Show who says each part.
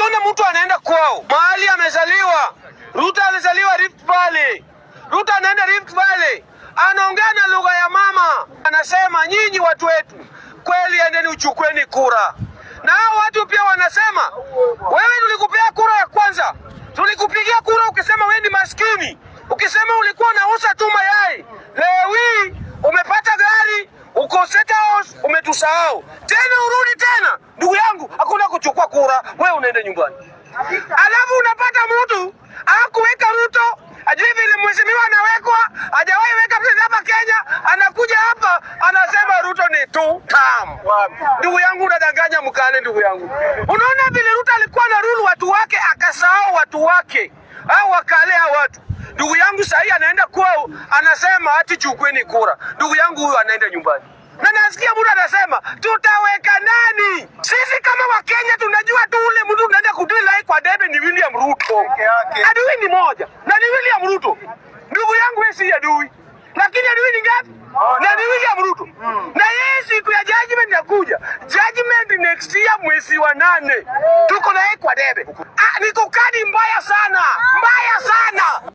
Speaker 1: Ukiona mtu anaenda kwao mahali amezaliwa, Ruto alizaliwa Rift Valley, Ruto anaenda Rift Valley, anaongea na lugha ya mama, anasema nyinyi watu wetu kweli, endeni uchukweni kura. Na hao watu pia wanasema wewe, tulikupea kura ya kwanza, tulikupigia kura ukisema wewe ni maskini, ukisema ulikuwa unauza tu mayai, leo hii umepata gari, uko State House, umetusahau tena, urudi tena. Ndugu yangu, hakuna kuchukua kura, wewe unaenda nyumbani. Alafu unapata mtu hakuweka Ruto, ajui vile mheshimiwa anawekwa, hajawahi weka president hapa Kenya, anakuja hapa anasema Ruto ni two term. Ndugu yangu, unadanganya mkale. Ndugu yangu, unaona vile Ruto alikuwa na rule watu wake, akasahau watu wake au wakalea watu. Ndugu yangu, sahii anaenda kwao anasema ati chukweni kura. Ndugu yangu, huyu anaenda nyumbani. Na nasikia mtu anasema tutaweka nani? Sisi kama Wakenya tunajua tu ule mtu unaenda kudai kwa debe ni William Ruto. Adui ni moja na ni William Ruto. Ndugu yangu, wewe si adui. Lakini adui ni ngapi? Na ni William Ruto. Na yeye siku ya judgment inakuja. Judgment next year mwezi wa 8. Tuko na yeye kwa debe. Niko kadi mbaya sana. Mbaya sana.